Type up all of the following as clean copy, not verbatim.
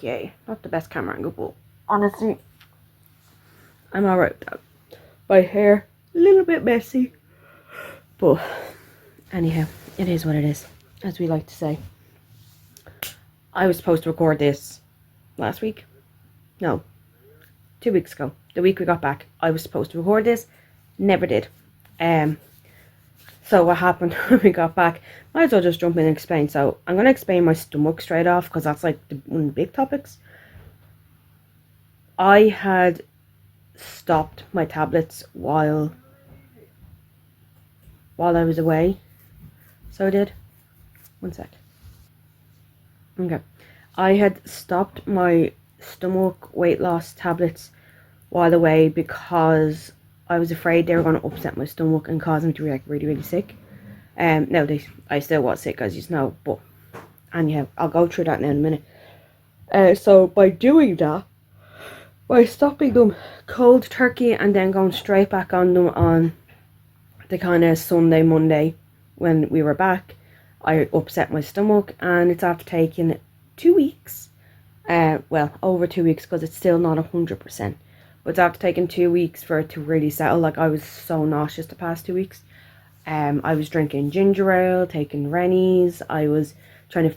okay. Not the best camera angle, but honestly, I'm alright with that. My hair, a little bit messy. But anyhow, it is what it is, as we like to say. I was supposed to record this last week. No, 2 weeks ago. The week we got back, I was supposed to record this. Never did. So what happened when we got back, might as well just jump in and explain. So I'm going to explain my stomach straight off, because that's like one of the big topics. I had stopped my tablets while I was away. So I did. 1 sec. Okay. I had stopped my stomach weight loss tablets while away because I was afraid they were going to upset my stomach and cause me to be like really sick. No, I still was sick, as you know, but anyhow, I'll go through that now in a minute. So by doing that, by stopping them cold turkey and then going straight back on them on the kind of Sunday, Monday when we were back, I upset my stomach, and it's after taking 2 weeks. Well, over 2 weeks, because it's still not 100%. But it's after taking 2 weeks for it to really settle. Like, I was so nauseous the past 2 weeks. I was drinking ginger ale, taking Rennies. I was trying to...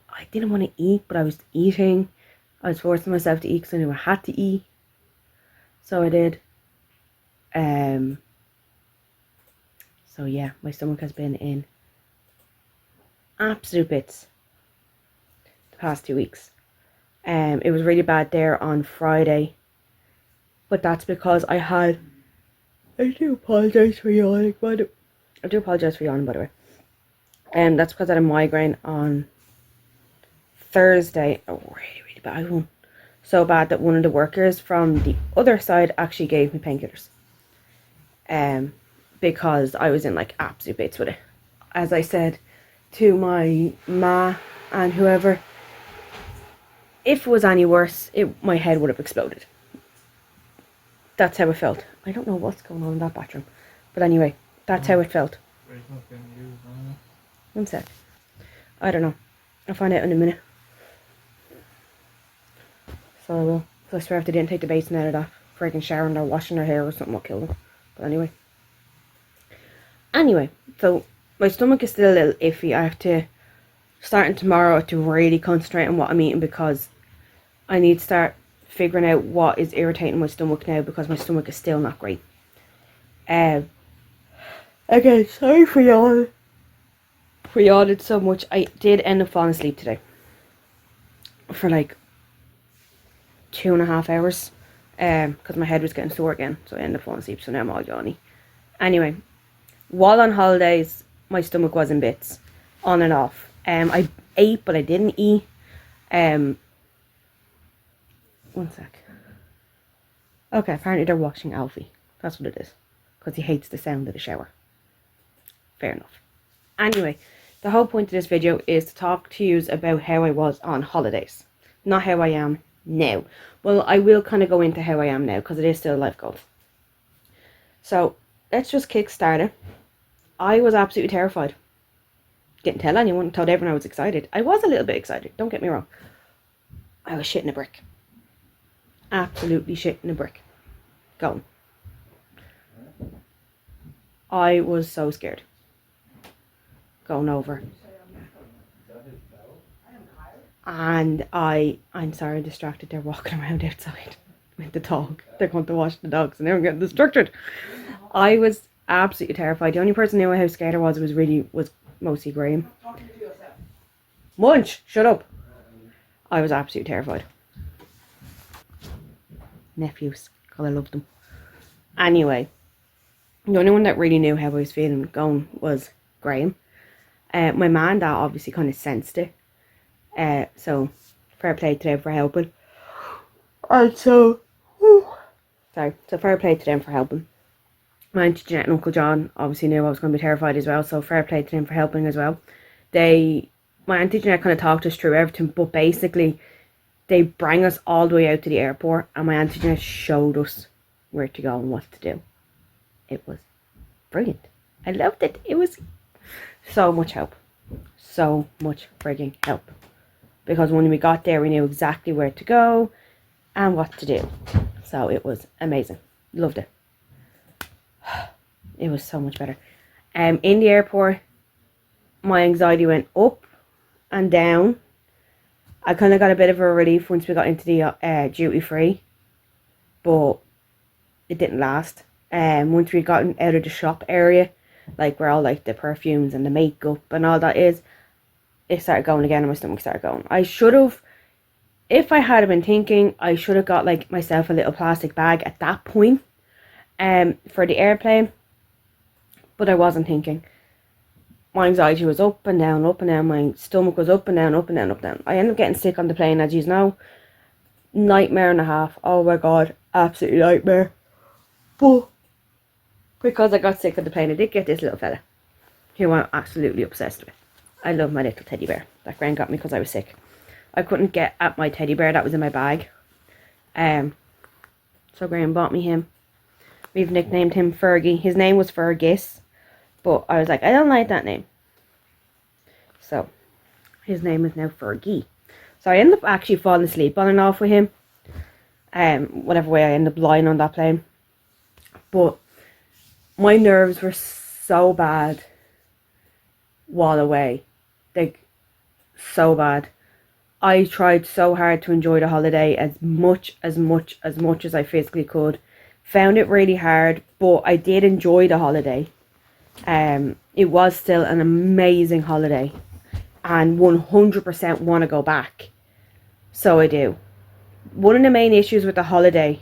I didn't want to eat, but I was eating. I was forcing myself to eat because I knew I had to eat. So I did. So yeah, my stomach has been in absolute bits the past 2 weeks. It was really bad there on Friday, but that's because I do apologise for yawning, by the way. That's because I had a migraine on Thursday. A really bad one. So bad that one of the workers from the other side actually gave me painkillers. Because I was in like absolute bits with it. As I said to my ma and whoever, if it was any worse, my head would have exploded. That's how it felt. I don't know what's going on in that bathroom, but anyway, that's how it felt. 1 sec. I don't know. I'll find out in a minute. So I will. So I swear if they didn't take the basin out of that freaking shower and they're washing their hair or something, will kill them. But anyway, so my stomach is still a little iffy. I have to, starting tomorrow, to really concentrate on what I'm eating, because I need to start figuring out what is irritating my stomach now, because my stomach is still not great. Again, sorry for yawning so much. I did end up falling asleep today for like 2.5 hours, because my head was getting sore again, so I ended up falling asleep. So now I'm all yawny. Anyway, while on holidays, my stomach was in bits, on and off. I ate, but I didn't eat. 1 sec. Okay, apparently they're washing Alfie. That's what it is, because he hates the sound of the shower. Fair enough. Anyway, the whole point of this video is to talk to you about how I was on holidays, not how I am now. Well, I will kind of go into how I am now, because it is still life goals. So let's just kick start it. I was absolutely terrified. Didn't tell anyone, told everyone I was excited. I was a little bit excited, don't get me wrong. I was shitting a brick. Absolutely shitting a brick. Going. I was so scared. Going over. And I'm sorry, distracted. They're walking around outside with the dog. They're going to wash the dogs and they're getting distracted. I was absolutely terrified. The only person who knew how scared I was mostly Graham. Munch, shut up. I was absolutely terrified. Nephews, because I loved them. Anyway, the only one that really knew how I was feeling going was Graham. My man, that obviously kind of sensed it. So fair play to them for helping. And so fair play to them for helping. My Auntie Jeanette and Uncle John obviously knew I was going to be terrified as well, so fair play to them for helping as well. My Auntie Jeanette kind of talked us through everything, but basically they bring us all the way out to the airport, and my Auntie Jeanette showed us where to go and what to do. It was brilliant. I loved it. It was so much help. So much frigging help. because when we got there we knew exactly where to go and what to do. So it was amazing. Loved it. It was so much better. In the airport, my anxiety went up and down. I kind of got a bit of a relief once we got into the duty free, but it didn't last. Once we got out of the shop area, like where all like the perfumes and the makeup and all that is, it started going again and my stomach started going. I should have, if I had been thinking, I should have got like myself a little plastic bag at that point for the airplane, but I wasn't thinking. My anxiety was up and down, up and down. My stomach was up and down, up and down, up and down. I ended up getting sick on the plane, as you know. Nightmare and a half. Oh my god, absolutely nightmare. But because I got sick on the plane, I did get this little fella who I'm absolutely obsessed with. I love my little teddy bear that Gran got me because I was sick. I couldn't get at my teddy bear that was in my bag. So Gran bought me him. We've nicknamed him Fergie. His name was Fergus, but I was like, I don't like that name. So his name is now Fergie. So I ended up actually falling asleep on and off with him. Whatever way I ended up lying on that plane. But my nerves were so bad while away. Like, so bad. I tried so hard to enjoy the holiday as much as I physically could. Found it really hard, but I did enjoy the holiday. It was still an amazing holiday. And 100% want to go back. So I do. One of the main issues with the holiday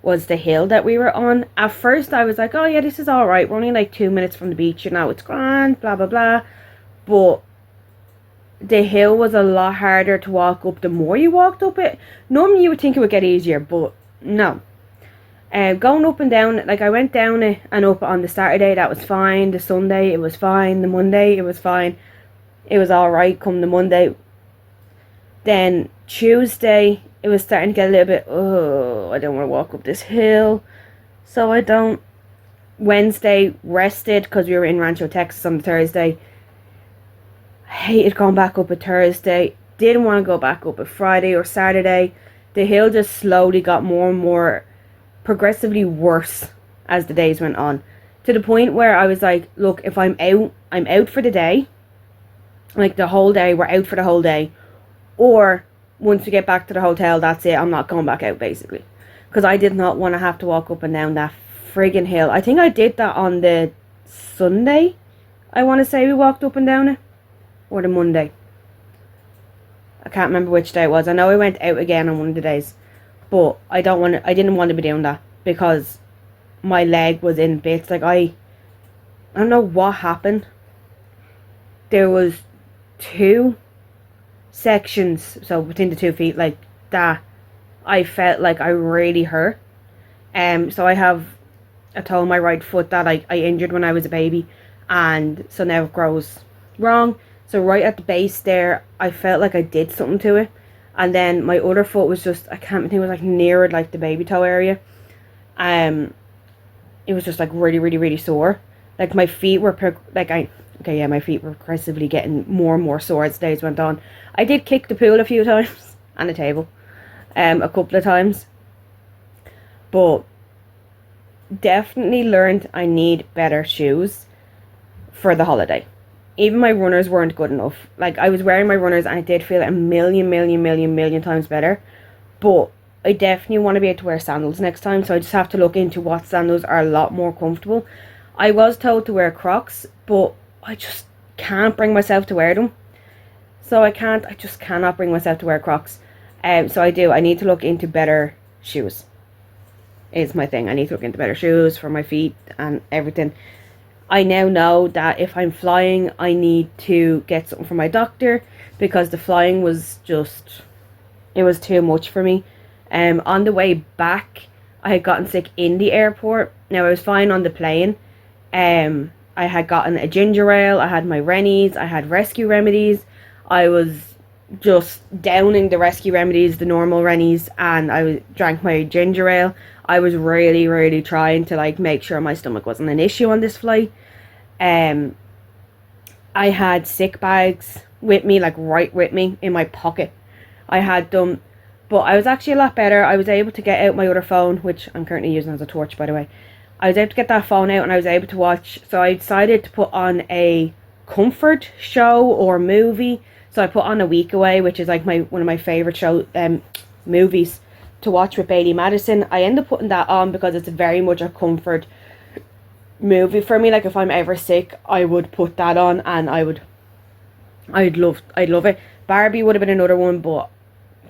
was the hill that we were on. At first I was like, oh yeah, this is alright. We're only like 2 minutes from the beach, you know, it's grand, blah blah blah. But the hill was a lot harder to walk up the more you walked up it. Normally you would think it would get easier, but no. Going up and down, like I went down it and up on the Saturday, that was fine. The Sunday, it was fine. The Monday, it was fine. It was alright come the Monday. Then Tuesday, it was starting to get a little bit, oh, I don't want to walk up this hill. So I don't. Wednesday, rested because we were in Rancho, Texas on the Thursday. Hated going back up a Thursday. Didn't want to go back up a Friday or Saturday. The hill just slowly got more and more progressively worse as the days went on. To the point where I was like, look, if I'm out for the day. Like the whole day, we're out for the whole day. Or once we get back to the hotel, that's it. I'm not going back out, basically. Because I did not want to have to walk up and down that friggin' hill. I think I did that on the Sunday. I want to say we walked up and down it. Or the Monday. I can't remember which day it was. I know I went out again on one of the days. But I didn't want to be doing that. Because my leg was in bits. Like I don't know what happened. There was 2 sections, so within the 2 feet, like that, I felt like I really hurt. So I have a toe in my right foot that I injured when I was a baby, and so now it grows wrong. So right at the base there, I felt like I did something to it, and then my other foot was just, I can't think, it was like near like the baby toe area. It was just like really sore. Like my feet were my feet were progressively getting more and more sore as the days went on. I did kick the pool a few times and the table a couple of times, but definitely learned I need better shoes for the holiday. Even my runners weren't good enough. Like I was wearing my runners and I did feel a million times better, but I definitely want to be able to wear sandals next time, so I just have to look into what sandals are a lot more comfortable. I was told to wear Crocs, but I just can't bring myself to wear them. So I just cannot bring myself to wear Crocs. So I need to look into better shoes. Is my thing. I need to look into better shoes for my feet and everything. I now know that if I'm flying, I need to get something from my doctor, because the flying was just, it was too much for me. On the way back, I had gotten sick in the airport. Now I was fine on the plane. I had gotten a ginger ale, I had my Rennies, I had rescue remedies. I was just downing the rescue remedies, the normal Rennies, and I drank my ginger ale. I was really trying to like make sure my stomach wasn't an issue on this flight. I had sick bags with me, like right with me in my pocket. I had them, but I was actually a lot better. I was able to get out my other phone, which I'm currently using as a torch, by the way. I was able to get that phone out and I was able to watch. So I decided to put on a comfort show or movie. So I put on A Week Away, which is like one of my favorite movies to watch with Bailey Madison. I end up putting that on because it's very much a comfort movie for me. Like if I'm ever sick, I would put that on and I'd love it. Barbie would have been another one, but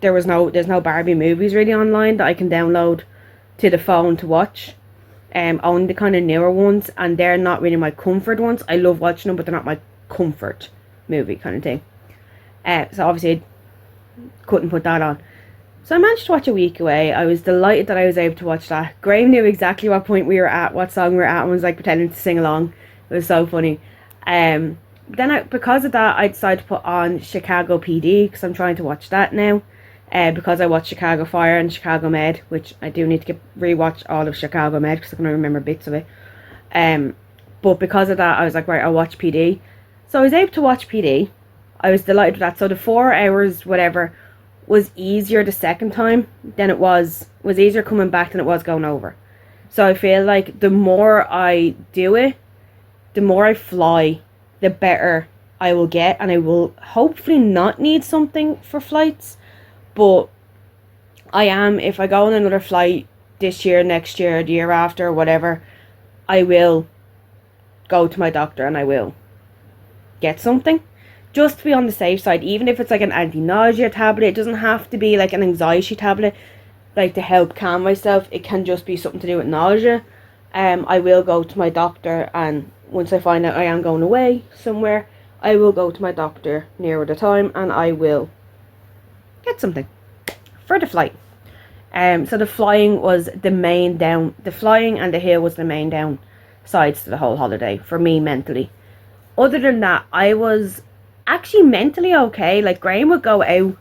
there's no Barbie movies really online that I can download to the phone to watch. Only the kind of newer ones, and they're not really my comfort ones. I love watching them, but they're not my comfort movie kind of thing. So obviously I couldn't put that on. So I managed to watch A Week Away. I was delighted that I was able to watch that. Graham knew exactly what point we were at, what song we were at, and was like pretending to sing along. It was so funny. Then because of that, I decided to put on Chicago PD because I'm trying to watch that now. Because I watched Chicago Fire and Chicago Med, which I do need to rewatch all of Chicago Med because I can remember bits of it. But because of that, I was like, right, I'll watch PD. So I was able to watch PD. I was delighted with that. So the 4 hours, whatever, was easier the second time than it was easier coming back than it was going over. So I feel like the more I do it, the more I fly, the better I will get, and I will hopefully not need something for flights. But I am, if I go on another flight this year, next year, the year after, whatever, I will go to my doctor and I will get something just to be on the safe side. Even if it's like an anti-nausea tablet, it doesn't have to be like an anxiety tablet, like to help calm myself. It can just be something to do with nausea. I will go to my doctor, and once I find out I am going away somewhere, I will go to my doctor nearer the time and I will get something for the flight. So the flying was the main down. The flying and the hill was the main downsides to the whole holiday for me mentally. Other than that, I was actually mentally okay. Like Graham would go out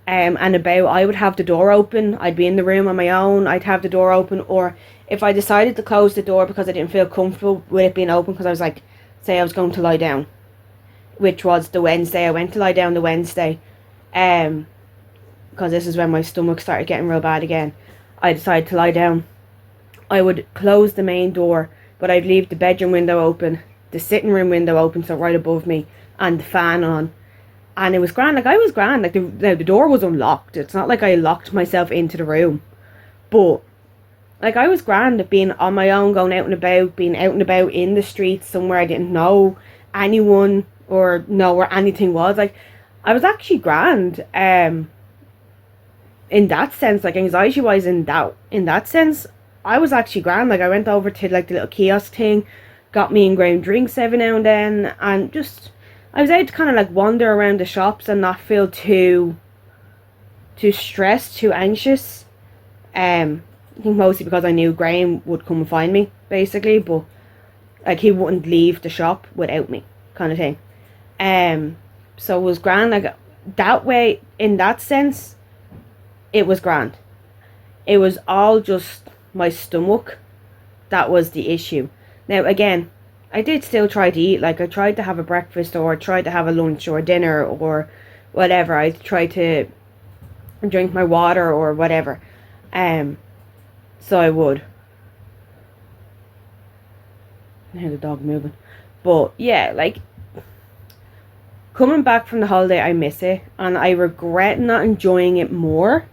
and about. I would have the door open. I'd be in the room on my own. I'd have the door open, or if I decided to close the door because I didn't feel comfortable with it being open, because I was like, say I was going to lie down, which was the Wednesday. I went to lie down the Wednesday. Because this is when my stomach started getting real bad again. I decided to lie down. I would close the main door, but I'd leave the bedroom window open, the sitting room window open, so right above me, and the fan on. And it was grand. Like I was grand. Like the door was unlocked. It's not like I locked myself into the room. But like I was grand at being on my own, going out and about, being out and about in the streets somewhere I didn't know anyone or know where anything was. Like I was actually grand. In that sense, like anxiety wise, in that sense, I was actually grand. Like I went over to like the little kiosk thing, got me and Graham drinks every now and then, and just I was able to kind of like wander around the shops and not feel too stressed, too anxious. I think mostly because I knew Graham would come and find me, basically, but like he wouldn't leave the shop without me, kind of thing. So it was grand. Like that way, in that sense, it was grand. It was all just my stomach that was the issue. Now again, I did still try to eat. Like I tried to have a breakfast, or tried to have a lunch or dinner or whatever. I tried to drink my water or whatever. So I would. I hear the dog moving. But yeah, like coming back from the holiday, I miss it, and I regret not enjoying it more,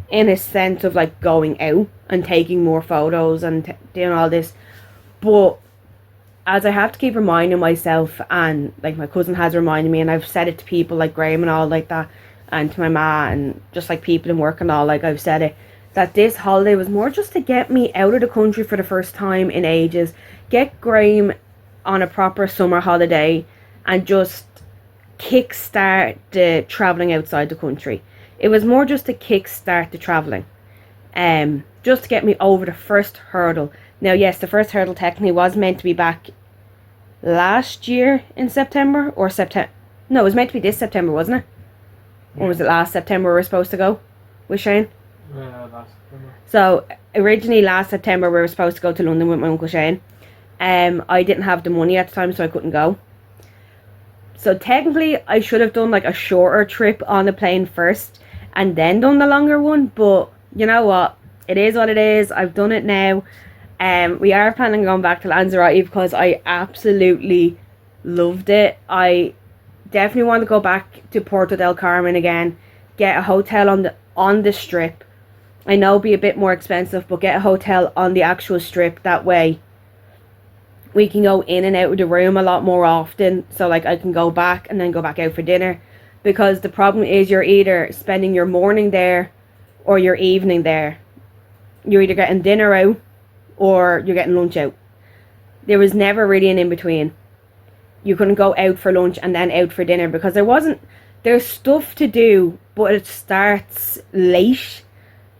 in a sense of like going out and taking more photos and doing all this. But as I have to keep reminding myself, and like my cousin has reminded me, and I've said it to people like Graham and all like that, and to my ma, and just like people in work and all, like I've said it, that this holiday was more just to get me out of the country for the first time in ages, get Graham on a proper summer holiday, and just kickstart the travelling outside the country. It was more just to kickstart the travelling, just to get me over the first hurdle. Now yes, the first hurdle technically was meant to be back last year in September, or September, no, it was meant to be this September, wasn't it? Yeah. Or was it last September we were supposed to go with Shane? Yeah, last September. So originally last September we were supposed to go to London with my Uncle Shane. I didn't have the money at the time, so I couldn't go. So technically I should have done like a shorter trip on the plane first and then done the longer one, but you know what, it is what it is. I've done it now. We are planning on going back to Lanzarote because I absolutely loved it. I definitely want to go back to Puerto del Carmen again, get a hotel on the strip. I know it'll be a bit more expensive, but get a hotel on the actual strip. That way we can go in and out of the room a lot more often. So like I can go back and then go back out for dinner. Because the problem is you're either spending your morning there or your evening there. You're either getting dinner out or you're getting lunch out. There was never really an in-between. You couldn't go out for lunch and then out for dinner because there's stuff to do, but it starts late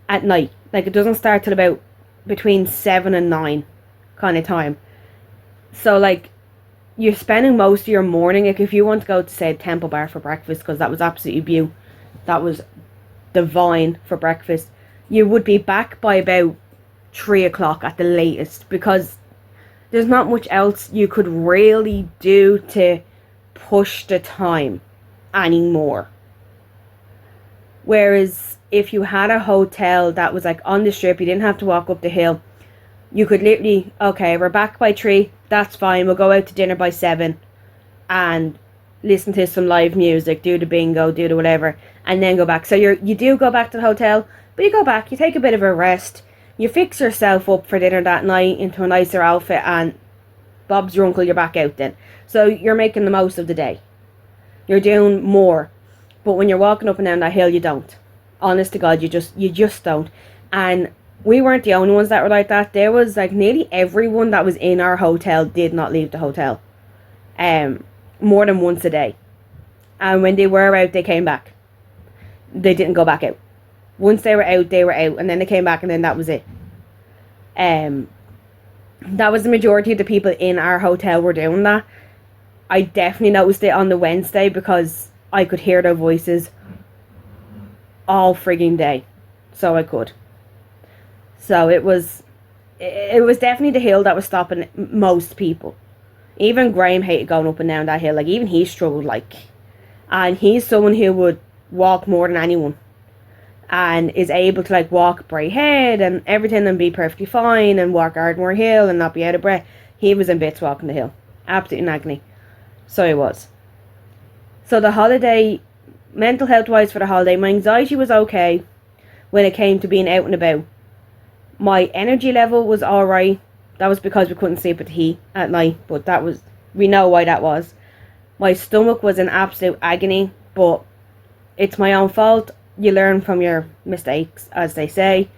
at night. Like it doesn't start till about between 7 and 9 kind of time. So like you're spending most of your morning, like if you want to go to say Temple Bar for breakfast, because that was absolutely beautiful, that was divine for breakfast, you would be back by about 3 o'clock at the latest, because there's not much else you could really do to push the time anymore. Whereas if you had a hotel that was like on the strip, you didn't have to walk up the hill, you could literally, okay, we're back by 3, that's fine, we'll go out to dinner by 7 and listen to some live music, do the bingo, do the whatever, and then go back. So you do go back to the hotel, but you go back, you take a bit of a rest, you fix yourself up for dinner that night into a nicer outfit, and Bob's your uncle, you're back out then. So you're making the most of the day. You're doing more. But when you're walking up and down that hill, you don't. Honest to God, you just don't. And we weren't the only ones that were like that. There was like nearly everyone that was in our hotel did not leave the hotel. More than once a day. And when they were out, they came back. They didn't go back out. Once they were out, and then they came back, and then that was it. That was the majority of the people in our hotel were doing that. I definitely noticed it on the Wednesday because I could hear their voices all frigging day. So I could. So it was definitely the hill that was stopping most people. Even Graham hated going up and down that hill. Like, even he struggled, like. And he's someone who would walk more than anyone. And is able to, like, walk Braehead and everything and be perfectly fine and walk Ardmore Hill and not be out of breath. He was in bits walking the hill. Absolutely in agony. So he was. So the holiday, mental health-wise for the holiday, my anxiety was okay when it came to being out and about. My energy level was alright. That was because we couldn't sleep with the heat at night, but we know why that was. My stomach was in absolute agony, but it's my own fault. You learn from your mistakes, as they say.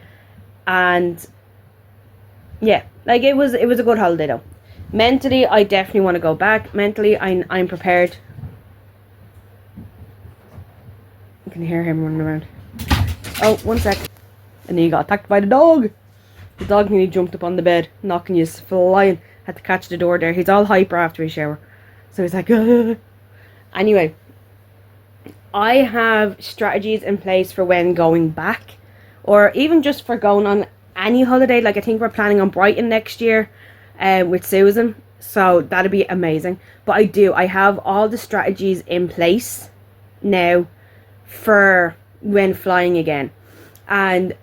And yeah, like it was a good holiday though. Mentally, I definitely want to go back. Mentally, I'm prepared. You can hear him running around. Oh, 1 sec. And then he got attacked by the dog. The dog nearly jumped up on the bed, knocking you flying. Had to catch the door there. He's all hyper after his shower. So he's like, Ugh. Anyway. I have strategies in place for when going back. Or even just for going on any holiday. Like, I think we're planning on Brighton next year. With Susan. So that'd be amazing. But I have all the strategies in place now for when flying again. And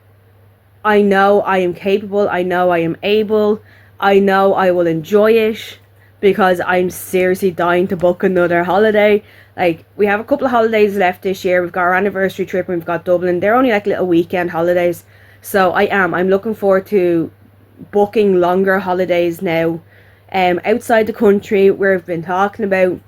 I know I am capable. I know I am able. I know I will enjoy it. Because I'm seriously dying to book another holiday. Like, we have a couple of holidays left this year. We've got our anniversary trip and we've got Dublin. They're only like little weekend holidays. So I'm looking forward to booking longer holidays now. Outside the country, we've been talking about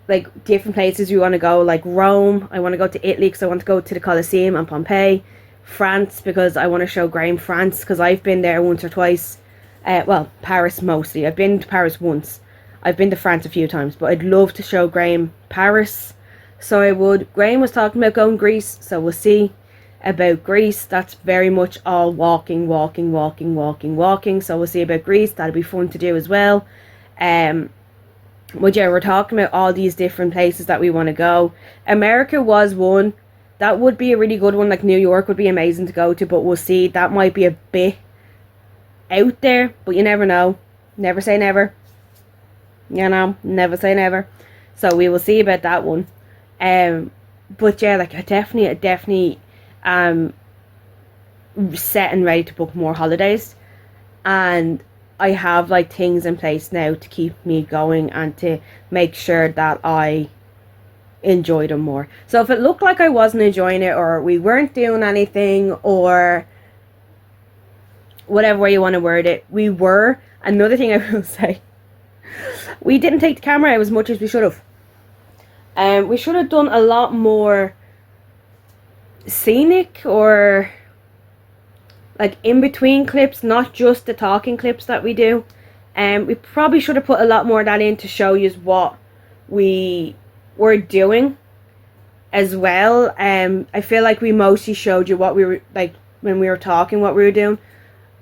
like different places we want to go, like Rome. I want to go to Italy because I want to go to the Colosseum and Pompeii. France because I want to show Graham France because I've been there once or twice. Well, Paris mostly. I've been to Paris once. I've been to France a few times, but I'd love to show Graham Paris. So I would. Graham was talking about going Greece, so we'll see about Greece. That's very much all walking. So we'll see about Greece. That'll be fun to do as well. But yeah, we're talking about all these different places that we want to go. America was one. That would be a really good one. Like, New York would be amazing to go to, but we'll see. That might be a bit out there, but you never know. Never say never. You know, never say never. So we will see about that one. But yeah, like I definitely set and ready to book more holidays, and I have like things in place now to keep me going and to make sure that I enjoy them more. So if it looked like I wasn't enjoying it, or we weren't doing anything, or whatever way you want to word it, we were. Another thing I will say, we didn't take the camera out as much as we should have. We should have done a lot more scenic or like in between clips, not just the talking clips that we do. We probably should have put a lot more of that in to show you what we were doing as well. I feel like we mostly showed you what we were like when we were talking, what we were doing,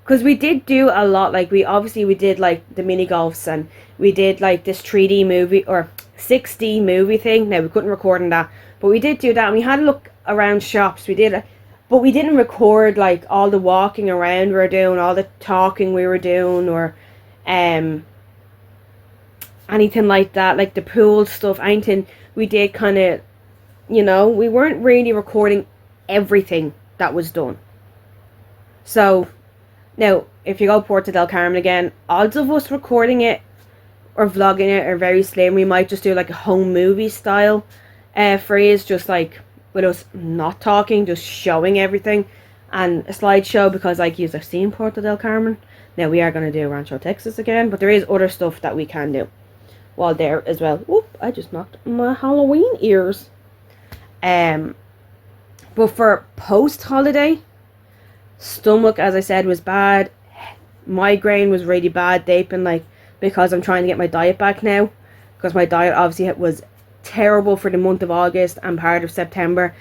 because we did do a lot. Like we did like the mini golfs, and we did like this 3D movie or 6D movie thing. Now we couldn't record on that, but we did do that, and we had a look around shops. We did, but we didn't record like all the walking around we were doing, all the talking we were doing, or anything like that, like the pool stuff, anything. We did kind of, we weren't really recording everything that was done. So now, if you go Puerto del Carmen again, odds of us recording it or vlogging it are very slim. We might just do like a home movie style phrase, just like with us not talking, just showing everything, and a slideshow, because like you've seen Puerto del Carmen. Now we are going to do Rancho Texas again, but there is other stuff that we can do while there as well. Whoop, I just knocked my Halloween ears. But for post-holiday, stomach, as I said, was bad. Migraine was really bad. They've been like, because I'm trying to get my diet back now, because my diet obviously was terrible for the month of August and part of September.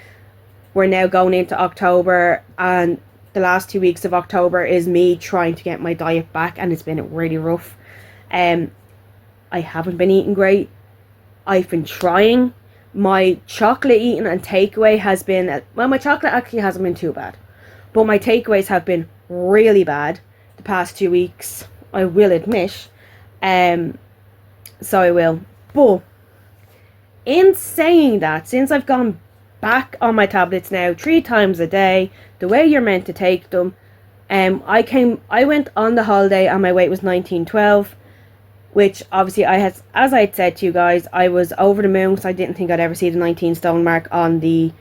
We're now going into October, and the last 2 weeks of October is me trying to get my diet back, and it's been really rough. I haven't been eating great. I've been trying. My chocolate eating and takeaway has been, well, my chocolate actually hasn't been too bad, but my takeaways have been really bad the past 2 weeks, I will admit. So I will. But in saying that, since I've gone back on my tablets now 3 times a day, the way you're meant to take them, I went on the holiday and my weight was 1912, which obviously as I had said to you guys, I was over the moon, because I didn't think I'd ever see the 19 stone mark on the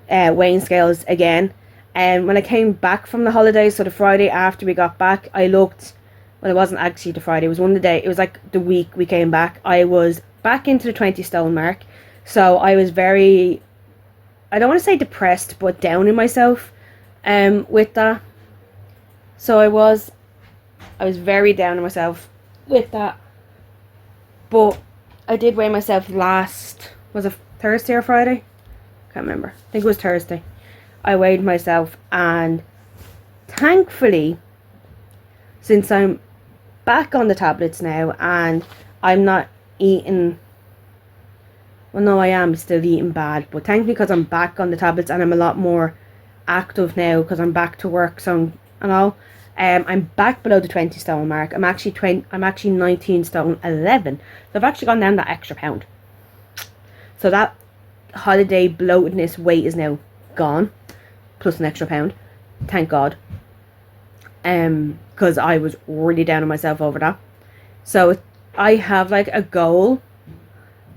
weighing scales again. And when I came back from the holidays, so the Friday after we got back, I looked, well, it wasn't actually the Friday, it was one of the day, it was like the week we came back, I was back into the 20 stone mark. So I was very, I don't want to say depressed, but down in myself with that. So I was very down on myself with that. But I did weigh myself last, was it Thursday or Friday? Can't remember. I think it was Thursday. I weighed myself, and thankfully, since I'm back on the tablets now and I'm not eating, well, no, I am still eating bad, but thankfully, because I'm back on the tablets and I'm a lot more active now because I'm back to work, so and all, I'm back below the 20 stone mark. I'm actually 19 stone 11, so I've actually gone down that extra pound. So that holiday bloatedness weight is now gone, plus an extra pound, thank God, because I was really down on myself over that. So I have like a goal,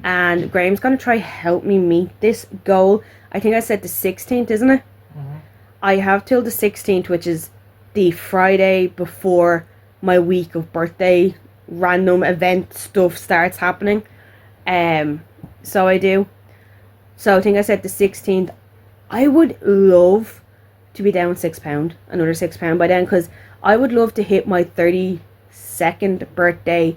and Graham's gonna try help me meet this goal. I think I said the 16th, isn't it? I have till the 16th, which is the Friday before my week of birthday random event stuff starts happening. So I do. So I think I said the 16th. I would love to be down £6, another £6 by then, because I would love to hit my 32nd birthday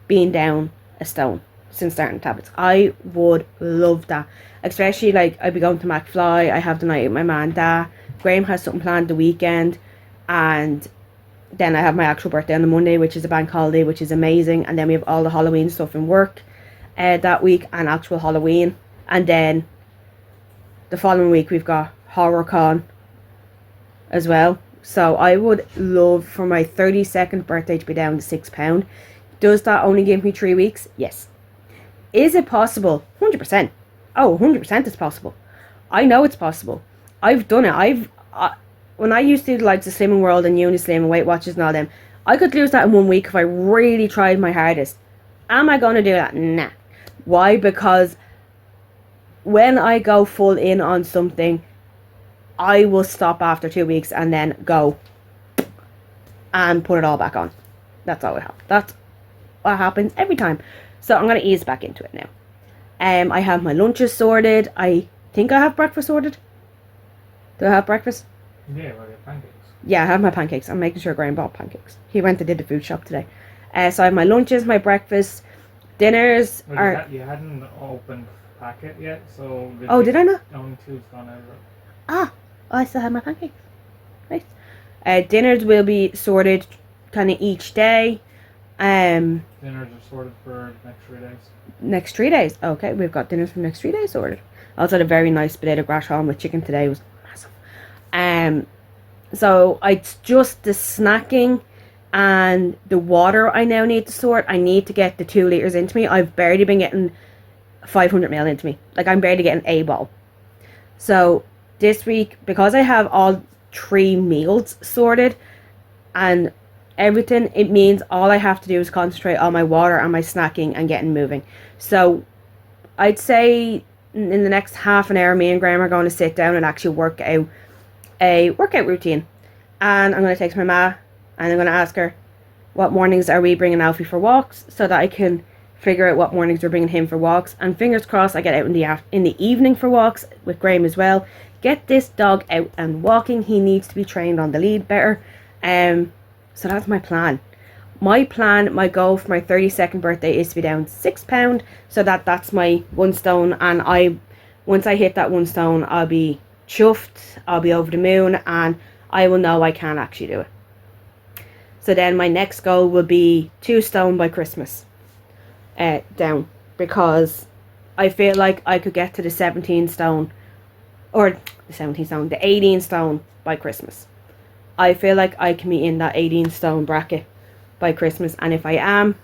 being down a stone since starting tablets. I would love that. Especially like I'd be going to McFly, I have the night with my man, Dad. Graham has something planned the weekend, and then I have my actual birthday on the Monday, which is a bank holiday, which is amazing. And then we have all the Halloween stuff in work that week, and actual Halloween. And then the following week we've got HorrorCon as well. So I would love for my 32nd birthday to be down to £6. Does that only give me 3 weeks? Yes. Is it possible? 100%. Oh, 100% it's possible. I know it's possible. I've done it. When I used to do like the Slimming World and Unislim and Weight Watchers and all them, I could lose that in 1 week if I really tried my hardest. Am I going to do that? Nah. Why? Because when I go full in on something, I will stop after 2 weeks and then go and put it all back on. That's all it happens. That's what happens every time. So I'm going to ease back into it now. I have my lunches sorted. I think I have breakfast sorted. Do I have breakfast? Yeah, well, your pancakes. Yeah, I have my pancakes. I'm making sure Graham bought pancakes. He went and did the food shop today. So I have my lunches, my breakfast, dinners. Well, you hadn't opened packet yet, so... Oh, did I not? Only two's gone over. Ah, I still have my pancakes. Nice. Dinners will be sorted kind of each day. Dinners are sorted for next 3 days. Next 3 days. Okay, we've got dinners for next 3 days sorted. I also had a very nice potato grash with chicken today. It was massive. So it's just the snacking and the water I now need to sort. I need to get the 2 litres into me. I've barely been getting 500ml into me. Like, I'm barely getting a bottle. So this week, because I have all 3 meals sorted and everything, it means all I have to do is concentrate on my water and my snacking and getting moving. So I'd say in the next half an hour, me and Graham are going to sit down and actually work out a workout routine. And I'm going to text my ma and I'm going to ask her what mornings are we bringing Alfie for walks, so that I can figure out what mornings we're bringing him for walks. And fingers crossed I get out in the evening for walks with Graham as well. Get this dog out and walking. He needs to be trained on the lead better. So that's my plan. My goal for my 32nd birthday is to be down 6 pounds, so that's my 1 stone. And once I hit that 1 stone, I'll be chuffed, I'll be over the moon, and I will know I can actually do it. So then my next goal will be 2 stone by Christmas. Down, because I feel like I could get to the 17 stone, or the 17 stone, the 18 stone by Christmas. I feel like I can be in that 18 stone bracket by Christmas, and if I am,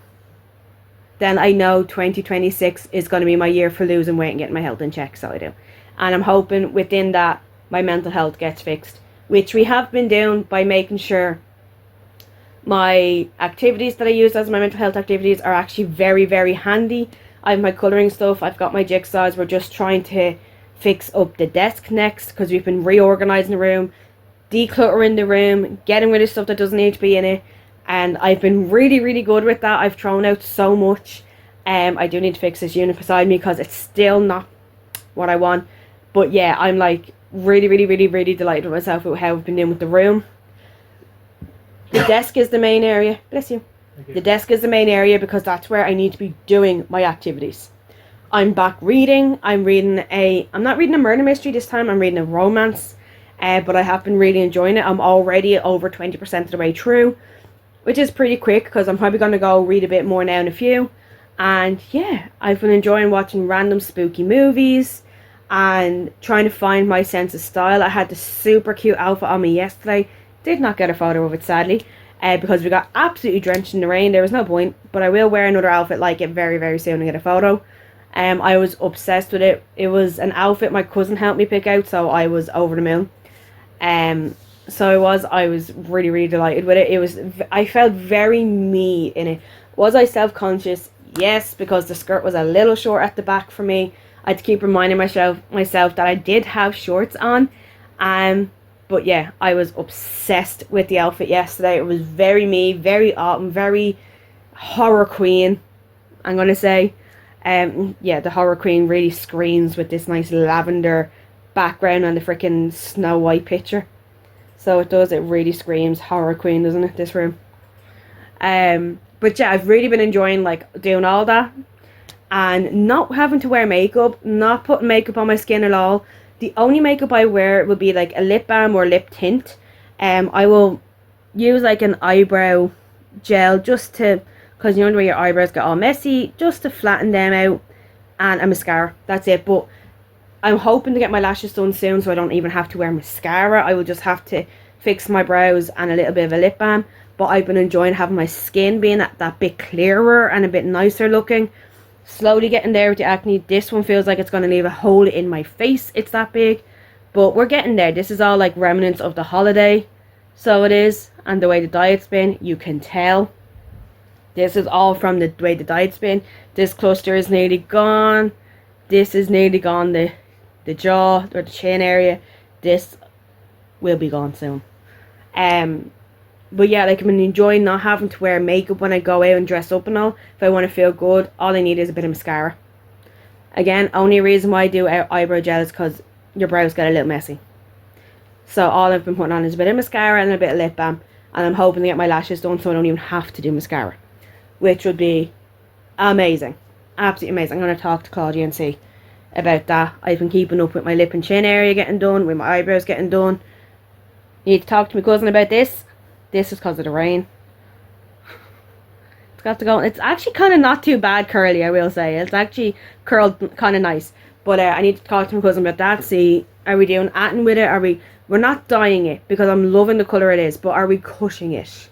then I know 2026 is going to be my year for losing weight and getting my health in check, so I do. And I'm hoping within that my mental health gets fixed, which we have been doing by making sure my activities that I use as my mental health activities are actually very, very handy. I have my colouring stuff, I've got my jigsaws. We're just trying to fix up the desk next, because we've been reorganising the room, decluttering the room, getting rid of stuff that doesn't need to be in it. And I've been really, really good with that. I've thrown out so much. I do need to fix this unit beside me because it's still not what I want. But yeah, I'm like really, really, really, really delighted with myself with how I've been doing with the room. The desk is the main area. Bless you. The desk is the main area because that's where I need to be doing my activities. I'm back reading. I'm not reading a murder mystery this time. I'm reading a romance. But I have been really enjoying it. I'm already over 20% of the way through, which is pretty quick because I'm probably going to go read a bit more now in a few. And yeah, I've been enjoying watching random spooky movies and trying to find my sense of style. I had this super cute outfit on me yesterday. Did not get a photo of it, sadly, because we got absolutely drenched in the rain. There was no point, but I will wear another outfit like it very, very soon and get a photo. I was obsessed with it. It was an outfit my cousin helped me pick out, so I was over the moon. So I was really, really delighted with it. I felt very me in it. Was I self-conscious? Yes, because the skirt was a little short at the back for me. I had to keep reminding myself that I did have shorts on. But yeah, I was obsessed with the outfit yesterday. It was very me, very autumn, very horror queen, I'm going to say. Yeah, the horror queen really screams with this nice lavender background and the freaking Snow White picture. So it does, it really screams horror queen, doesn't it, this room? But yeah, I've really been enjoying like doing all that and not having to wear makeup, not putting makeup on my skin at all. The only makeup I wear would be like a lip balm or lip tint. I will use like an eyebrow gel just to, because you know the way your eyebrows get all messy, just to flatten them out, and a mascara. That's it. But I'm hoping to get my lashes done soon so I don't even have to wear mascara. I will just have to fix my brows and a little bit of a lip balm. But I've been enjoying having my skin being that bit clearer and a bit nicer looking. Slowly getting there with the acne. This one feels like it's going to leave a hole in my face. It's that big. But we're getting there. This is all like remnants of the holiday. So it is. And the way the diet's been, you can tell. This is all from the way the diet's been. This cluster is nearly gone. This is nearly gone. The jaw or the chin area. This will be gone soon. But yeah, like I've been enjoying not having to wear makeup when I go out and dress up and all. If I want to feel good, all I need is a bit of mascara. Again, only reason why I do eyebrow gel is because your brows get a little messy. So all I've been putting on is a bit of mascara and a bit of lip balm. And I'm hoping to get my lashes done so I don't even have to do mascara. Which would be amazing. Absolutely amazing. I'm going to talk to Claudia and see about that. I've been keeping up with my lip and chin area getting done, with my eyebrows getting done. Need to talk to my cousin about this. This is because of the rain. It's got to go. It's actually kind of not too bad curly, I will say. It's actually curled kind of nice. But I need to talk to my cousin about that. See, are we doing atting with it? We're not dyeing it because I'm loving the colour it is. But are we cutting it?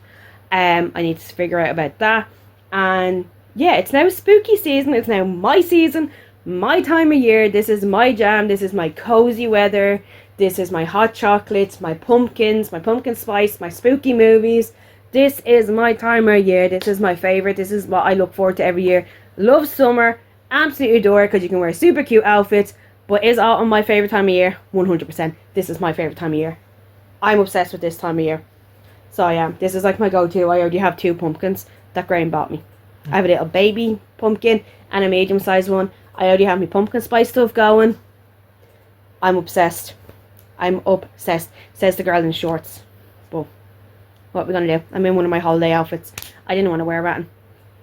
I need to figure out about that. And yeah, it's now spooky season. It's now my season, my time of year. This is my jam. This is my cozy weather. This is my hot chocolates, my pumpkins, my pumpkin spice, my spooky movies. This is my time of year. This is my favourite. This is what I look forward to every year. Love summer. Absolutely adore it because you can wear super cute outfits. But is autumn my favourite time of year? 100%. This is my favourite time of year. I'm obsessed with this time of year. So yeah, this is like my go-to. I already have 2 pumpkins that Graham bought me. I have a little baby pumpkin and a medium-sized one. I already have my pumpkin spice stuff going. I'm obsessed. I'm obsessed, says the girl in shorts. But what are we going to do? I'm in one of my holiday outfits. I didn't want to wear that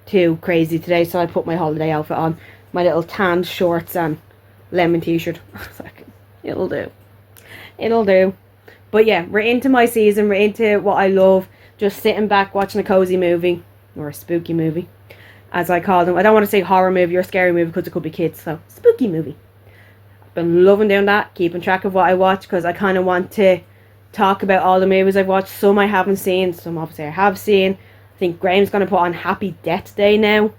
too crazy today, so I put my holiday outfit on. My little tan shorts and lemon t-shirt. It'll do. It'll do. But yeah, we're into my season. We're into what I love. Just sitting back watching a cozy movie. Or a spooky movie, as I call them. I don't want to say horror movie or scary movie because it could be kids. So, spooky movie. Been loving doing that, keeping track of what I watch because I kind of want to talk about all the movies I've watched. Some I haven't seen, some obviously I have seen. I think Graham's going to put on Happy Death Day now,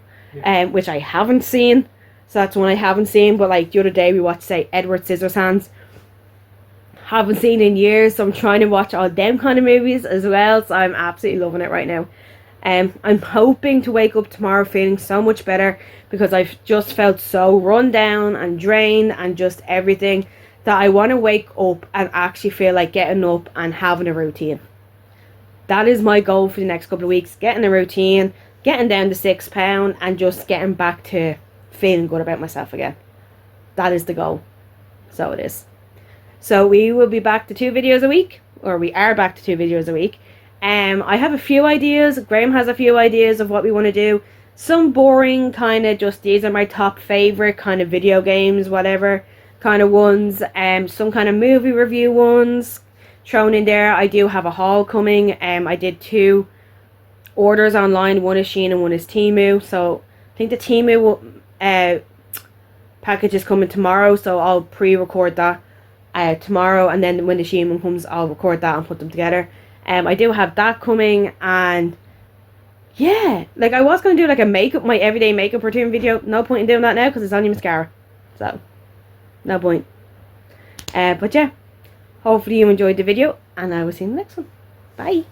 which I haven't seen. So that's one I haven't seen. But like the other day we watched, say, Edward Scissorhands. Haven't seen in years, so I'm trying to watch all them kind of movies as well. So I'm absolutely loving it right now. I'm hoping to wake up tomorrow feeling so much better because I've just felt so run down and drained and just everything that I want to wake up and actually feel like getting up and having a routine. That is my goal for the next couple of weeks. Getting a routine, getting down to 6 pounds and just getting back to feeling good about myself again. That is the goal. So it is. So we will be back to 2 videos a week, or we are back to 2 videos a week. I have a few ideas. Graham has a few ideas of what we want to do. Some boring kind of just these are my top favorite kind of video games, whatever kind of ones. Some kind of movie review ones thrown in there. I do have a haul coming. I did 2 orders online. One is Shein and one is Temu. So I think the Temu package is coming tomorrow. So I'll pre-record that tomorrow, and then when the Shein one comes, I'll record that and put them together. I do have that coming, and yeah, like I was going to do like a my everyday makeup routine video. No point in doing that now because it's only mascara, so no point. But yeah, hopefully you enjoyed the video, and I will see you in the next one. Bye.